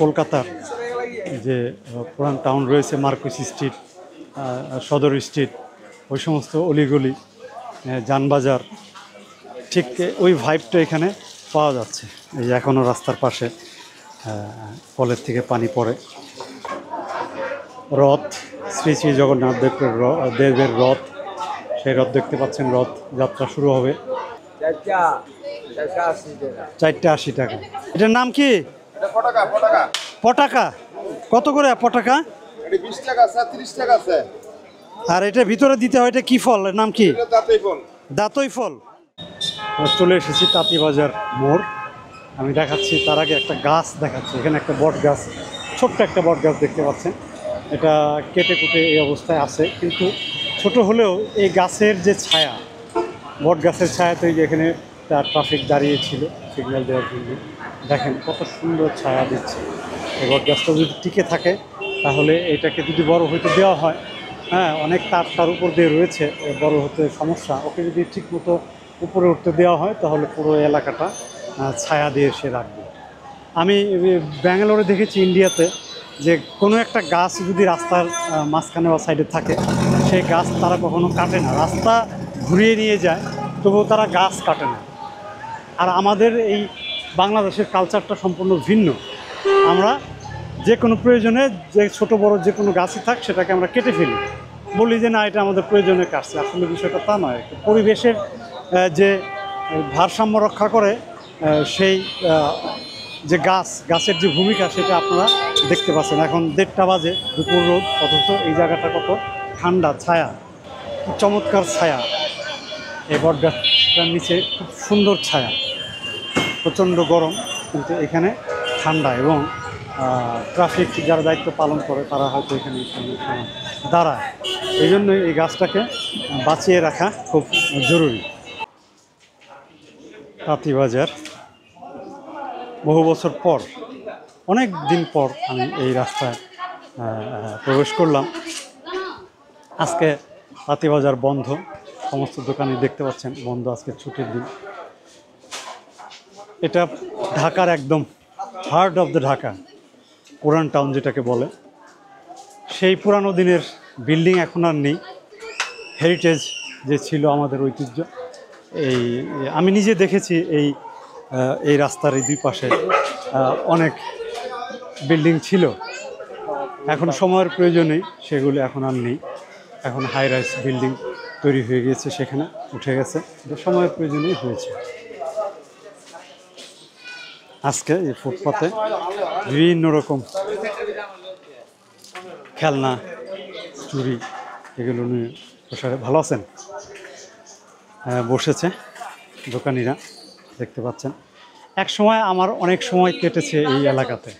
কলকাতার যে পুরান টাউন রয়েছে, মার্কুস স্ট্রিট, সদর স্ট্রিট, ওই সমস্ত অলিগলি, যানবাজার, ঠিক ওই ভাইবটা এখানে পাওয়া যাচ্ছে। এই এখনও রাস্তার পাশে কলের থেকে পানি পড়ে। রথ, শ্রী শ্রী জগন্নাথ দেবের রথ, সেই রথ দেখতে পাচ্ছেন। রথ যাত্রা শুরু হবে 480 টাকা। এটার নাম কি? পটাকা। কত করে পটাকা? 20 টাকা আছে, 30 টাকা আছে। আর এটা ভিতরে দিতে হয়, এটা কি ফল, এর নাম কি? দাঁতই ফল। দাঁতই ফল। চলে এসেছি তাঁতিবাজার মোড়। আমি দেখাচ্ছি, তার আগে একটা গাছ দেখাচ্ছি। এখানে একটা বট গাছ, ছোট্ট একটা বট গাছ দেখতে পাচ্ছেন। এটা কেটে কুটে এই অবস্থায় আছে, কিন্তু ছোট হলেও এই গাছের যে ছায়া, বট গাছের ছায়াতে এখানে তার ট্রাফিক দাঁড়িয়েছিল সিগন্যাল দেওয়ার জন্য। দেখেন কত সুন্দর ছায়া দিচ্ছে। এই বট গাছটা যদি টিকে থাকে তাহলে এটাকে যদি বড় হইতে দেওয়া হয়, হ্যাঁ, অনেক তার উপর দিয়ে রয়েছে, বড় হতে সমস্যা। ওকে যদি ঠিকমতো উপরে উঠতে দেওয়া হয় তাহলে পুরো এলাকাটা ছায়া দিয়ে সে রাখবে। আমি ব্যাঙ্গালোরে দেখেছি, ইন্ডিয়াতে, যে কোনো একটা গাছ যদি রাস্তার মাঝখানে বা সাইডে থাকে, সেই গাছ তারা কখনো কাটে না, রাস্তা ঘুরিয়ে নিয়ে যায়, তবুও তারা গাছ কাটে না। আর আমাদের এই বাংলাদেশের কালচারটা সম্পূর্ণ ভিন্ন। আমরা যে কোনো প্রয়োজনে, যে ছোট বড় যে কোনো গাছই থাক, সেটাকে আমরা কেটে ফেলি, বলি যে না, এটা আমাদের প্রয়োজনে কাটছে। আসলে বিষয়টা তা নয়। পরিবেশের যে ভারসাম্য রক্ষা করে সেই যে গাছের যে ভূমিকা, সেটা আপনারা দেখতে পাচ্ছেন। এখন 1:30 বাজে, দুপুর রোদ, অথচ এই জায়গাটা কত ঠান্ডা, ছায়া, চমৎকার ছায়া। এই বট গাছটার নিচে খুব সুন্দর ছায়া, প্রচণ্ড গরম, কিন্তু এখানে ঠান্ডা। এবং ট্রাফিক যারা দায়িত্ব পালন করে তারা হয়তো এখানে দাঁড়ায়। এই জন্যই এই গাছটাকে বাঁচিয়ে রাখা খুব জরুরি। তাঁতিবাজার, বহু বছর পর, অনেক দিন পর আমি এই রাস্তায় প্রবেশ করলাম। আজকে তাঁতিবাজার বন্ধ, সমস্ত দোকানে দেখতে পাচ্ছেন বন্ধ, আজকে ছুটির দিন। এটা ঢাকার একদম হার্ট অফ দ্য ঢাকা, পুরান টাউন যেটাকে বলে। সেই পুরানো দিনের বিল্ডিং এখন আর নেই। হেরিটেজ যে ছিল আমাদের ঐতিহ্য, এই আমি নিজে দেখেছি এই রাস্তার এই দুই পাশে অনেক বিল্ডিং ছিল। এখন সময়ের প্রয়োজনে সেগুলো এখন আর নেই। এখন হাই রাইজ বিল্ডিং তৈরি হয়ে গিয়েছে, সেখানে উঠে গেছে, সময়ের প্রয়োজনেই হয়েছে। আজকে এই ফুটপাতে বিভিন্ন রকম খেলনা, চুড়ি, এগুলো নিয়ে প্রসারে ভালো আছেন, বসেছে দোকানিরা, দেখতে পাচ্ছেন। এক সময় আমার অনেক সময় কেটেছে এই এলাকাতে।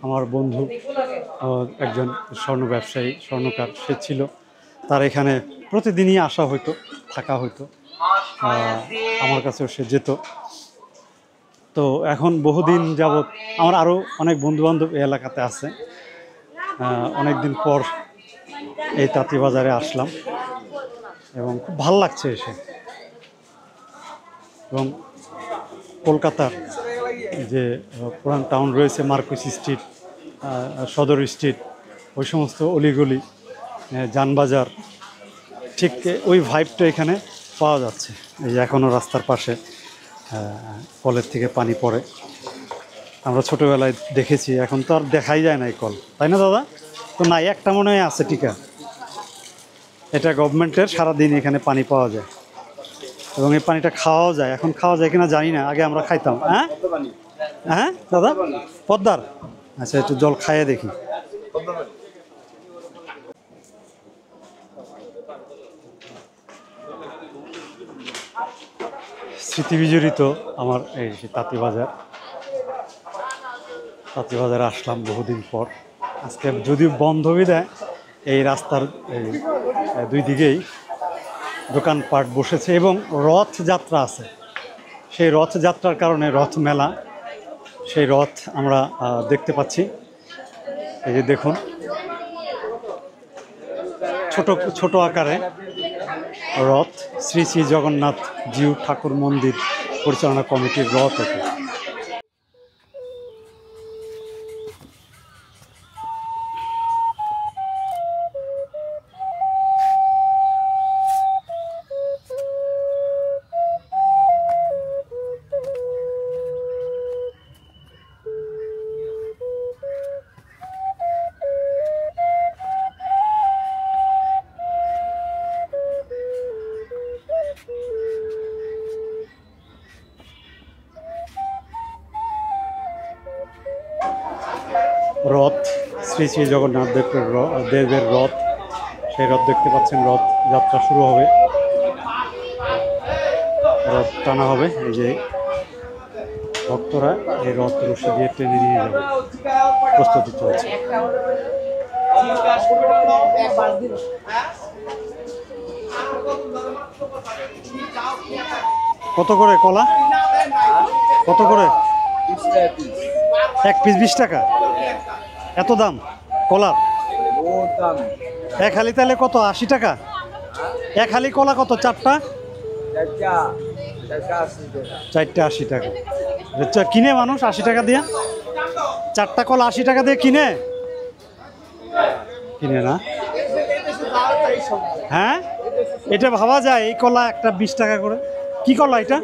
আমার বন্ধু একজন স্বর্ণ ব্যবসায়ী, স্বর্ণকার সে ছিল, তার এখানে প্রতিদিনই আসা হইতো, থাকা হইতো, আমার কাছেও সে যেত। তো এখন বহুদিন যাবৎ আমার আরও অনেক বন্ধুবান্ধব এই এলাকাতে আছে। অনেক দিন পর এই তাঁতিবাজারে আসলাম এবং খুব ভাল লাগছে এসে। এবং কলকাতার যে পুরান টাউন রয়েছে, মার্কুস স্ট্রিট, সদর স্ট্রিট, ওই সমস্ত অলিগলি, যানবাজার, ঠিক ওই ভাইবটা এখানে পাওয়া যাচ্ছে। এই এখনও রাস্তার পাশে কলের থেকে পানি পড়ে। আমরা ছোটোবেলায় দেখেছি, এখন তো আর দেখাই যায় না এই কল, তাই না দাদা? তো নাই, একটা মনে হয় আছে টিকা। এটা গভর্নমেন্টের, সারাদিন এখানে পানি পাওয়া যায় এবং এই পানিটা খাওয়াও যায়। এখন খাওয়া যায় কিনা জানি না, আগে আমরা খাইতাম। হ্যাঁ হ্যাঁ দাদা, পদ্মার। আচ্ছা, একটু জল খাইয়ে দেখি। স্মৃতি বিজড়িত আমার এই তাঁতিবাজারে আসলাম বহুদিন পর। আজকে যদিও বন্ধ বিদায়, এই রাস্তার এই দুই দিকেই দোকানপাট বসেছে এবং রথযাত্রা আছে। সেই রথযাত্রার কারণে রথ মেলা, সেই রথ আমরা দেখতে পাচ্ছি। এই যে দেখুন, ছোট আকারে রথ, শ্রী শ্রী জগন্নাথ জিউ ঠাকুর মন্দির পরিচালনা কমিটির রথ। রথ, শ্রী শ্রী জগন্নাথ দেবের রথ, সেই রথ দেখতে পাচ্ছেন। রথ যাত্রা শুরু হবে, রথ টানা হবে। এই যে ভক্তরা এই রথ রশি দিয়ে টেনে নিয়ে যাবে, প্রস্তুতি চলছে। কত করে কলা? কত করে? 1 পিস 20 টাকা? এত দাম কলার? এক হালি তাহলে কত? 80 টাকা? এক হালি কলা কত? চারটা? 4টা 80 টাকা কিনে মানুষ 80 টাকা দিয়ে? 4টা কলা 80 টাকা দিয়ে কিনে? কিনে না? হ্যাঁ, এটা ভাবা যায়। এই কলা একটা 20 টাকা করে। কি কলা এটা?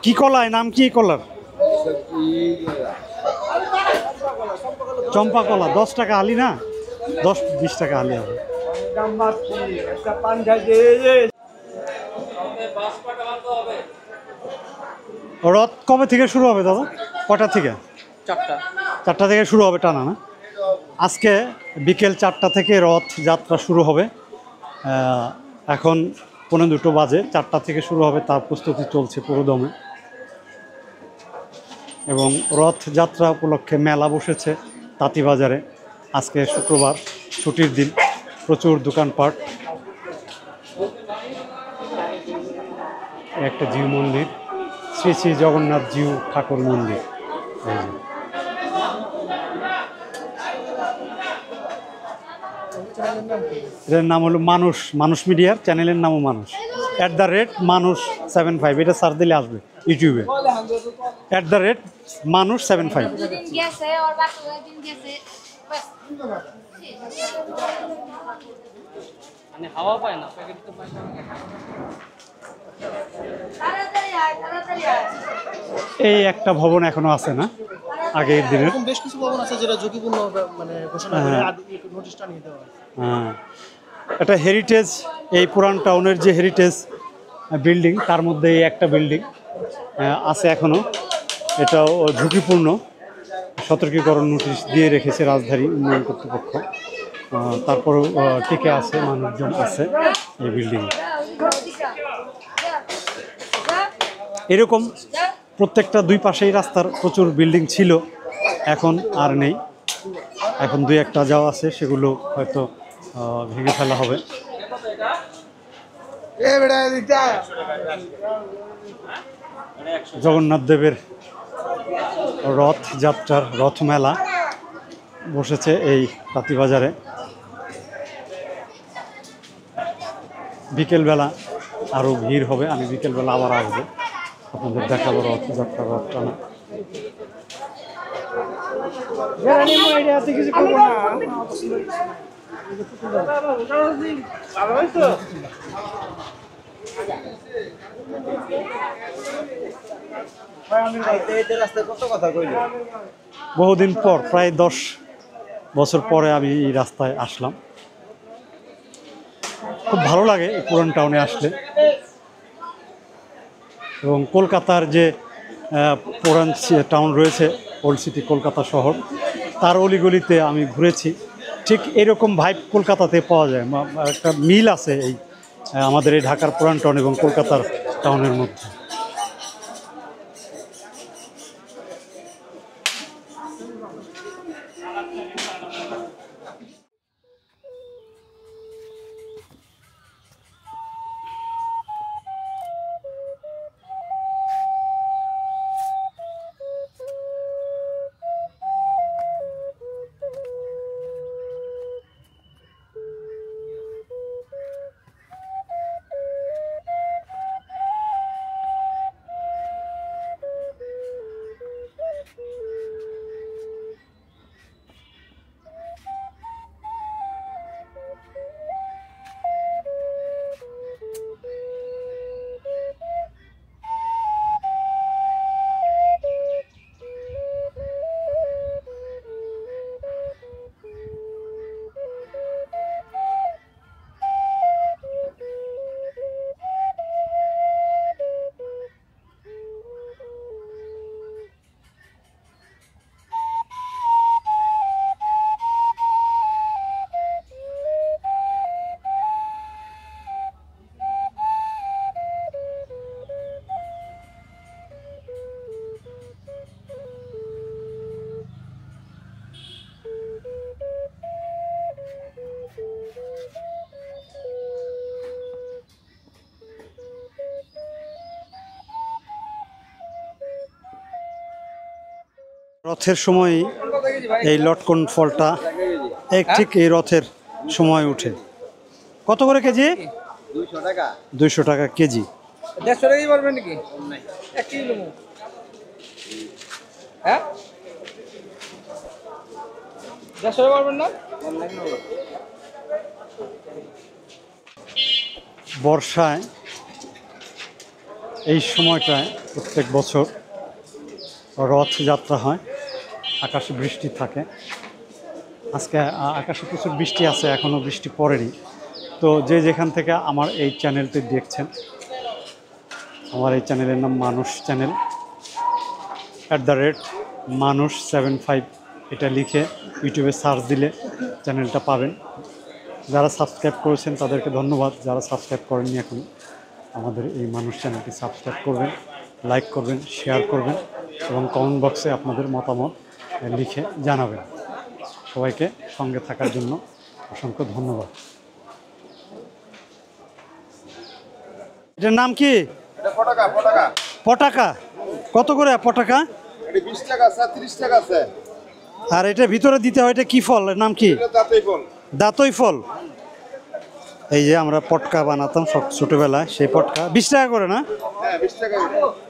কি কলায় নাম কি এই কলার? চম্পা কলা। 10 টাকা হালি না? 10-20 টাকা হালি হবে। রথ কবে থেকে শুরু হবে দাদা? কটা থেকে? 4টা থেকে শুরু হবে টানা না? আজকে বিকেল 4টা থেকে রথ যাত্রা শুরু হবে। এখন 1:45 বাজে। 4টা থেকে শুরু হবে, তার প্রস্তুতি চলছে পুরোদমে। এবং রথ যাত্রা উপলক্ষে মেলা বসেছে তাঁতিবাজারে। আজকে শুক্রবার, ছুটির দিন, প্রচুর দোকানপাট। একটা জিউ মন্দির, শ্রী শ্রী জগন্নাথ জিউ ঠাকুর মন্দির। এটার নাম হলো মানুষ, মানুষ মিডিয়ার চ্যানেলের নামও মানুষ। @মানুষ75, এটা সার্চ দিলে আসবে ইউটিউবে। @মানুষ75। হাওয়া পায় না। এই একটা ভবন এখনো আছে না আগের দিনের? এরকম বেশ কিছু ভবন আছে যেটা ঝুঁকিপূর্ণ মানে ঘোষণা করে নোটিশটা নিয়ে দেওয়া হয়। হ্যাঁ, এটা হেরিটেজ, এই পুরান টাউনের যে হেরিটেজ বিল্ডিং, তার মধ্যে এই একটা বিল্ডিং আছে এখনো। এটাও ঝুঁকিপূর্ণ, সতর্কীকরণ নোটিশ দিয়ে রেখেছে রাজধানী উন্নয়ন কর্তৃপক্ষ। তারপরেও টিকে আছে, মানুষজন আছে এই বিল্ডিং। এরকম প্রত্যেকটা দুই পাশেই রাস্তার প্রচুর বিল্ডিং ছিল, এখন আর নেই। এখন 2-1টা যাওয়া আছে, সেগুলো হয়তো ভেঙে ফেলা হবে। জগন্নাথ দেবের রথ যাত্রার রথ মেলা বসেছে এই তাঁতিবাজারে। বিকেলবেলা আরও ভিড় হবে। আমি বিকেলবেলা আবার আসবো, আপনাদের দেখাবো রথযাত্রা, রথ টানা। বহুদিন পর, প্রায় 10 বছর পরে আমি এই রাস্তায় আসলাম। খুব ভালো লাগে এই পুরান টাউনে আসলে। এবং কলকাতার যে পুরান টাউন রয়েছে, ওল্ড সিটি কলকাতা শহর, তার অলিগলিতে আমি ঘুরেছি। ঠিক এরকম ভাইব কলকাতাতে পাওয়া যায়। একটা মিল আছে এই আমাদের এই ঢাকার পুরান টাউন এবং কলকাতার টাউনের মধ্যে। রথের সময় এই লটকন ফলটা ঠিক এই রথের সময় উঠে। কত করে কেজি? 200 টাকা কেজি। 150 টাকাই পারবেন নাকি? 1 কিলো হ্যাঁ 150 টাকা পারবেন না? বর্ষায় এই সময়টায় প্রত্যেক বছর রথযাত্রা হয়, আকাশে বৃষ্টি থাকে। আজকে আকাশে প্রচুর বৃষ্টি আছে, এখনও বৃষ্টি পড়েনি। তো যে যেখান থেকে আমার এই চ্যানেলটি দেখছেন, আমার এই চ্যানেলের নাম মানুষ চ্যানেল, @মানুষ75 এটা লিখে ইউটিউবে সার্চ দিলে চ্যানেলটা পাবেন। যারা সাবস্ক্রাইব করেছেন তাদেরকে ধন্যবাদ, যারা সাবস্ক্রাইব করেননি এখন আমাদের এই মানুষ চ্যানেলটি সাবস্ক্রাইব করবেন, লাইক করবেন, শেয়ার করবেন এবং কমেন্ট বক্সে আপনাদের মতামত লিখে জানাবেন। সবাইকে সঙ্গে থাকার জন্য অসংখ্য ধন্যবাদ। এটার নাম কি? এটা পটাকা পটাকা। পটাকা। কত করে পটাকা? এটা 20 টাকা আছে, 30 টাকা আছে। আর এটা ভিতরে দিতে হয়, এটা কি ফল, এর নাম কি? এটা দাঁতেই ফল। দাঁতই ফল। এই যে আমরা পটকা বানাতাম সব ছোটবেলায়, সেই পটকা 20 টাকা করে না? হ্যাঁ 20 টাকা।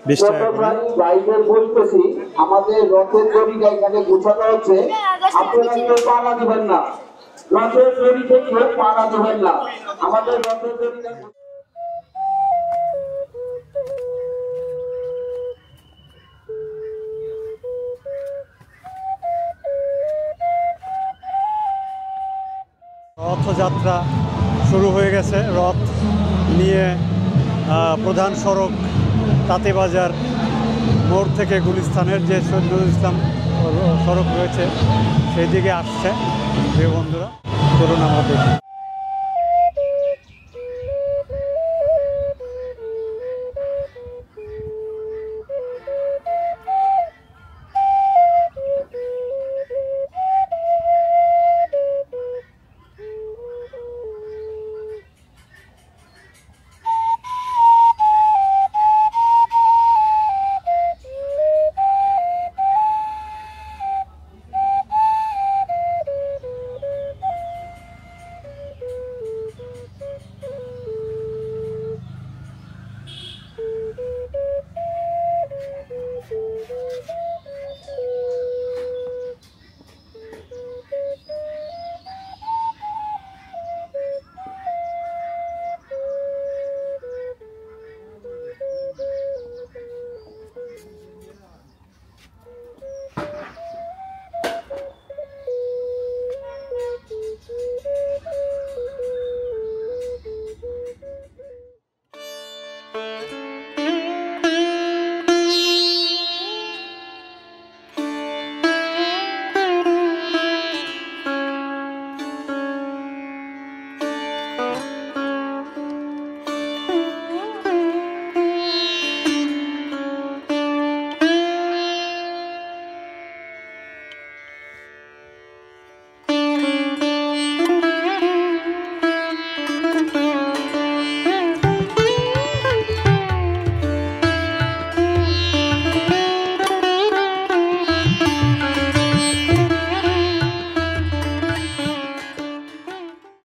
20 টাকা করে। বাইরে বলতেছি আমাদের রথের দড়িটা এখানে গোছানো হচ্ছে, আপনারা কেউ পাড়া দিবেন না, রথের দড়িতে কেউ পাড়া দিবেন না, আমাদের রথের দড়িটা রথযাত্রা শুরু হয়ে গেছে। রথ নিয়ে প্রধান সড়ক তাঁতীবাজার মোড় থেকে গুলিস্তানের যে শহীদ নজরুল ইসলাম সড়ক রয়েছে সেই দিকে আসছে। প্রিয় বন্ধুরা, চলুন আমরা দেখি।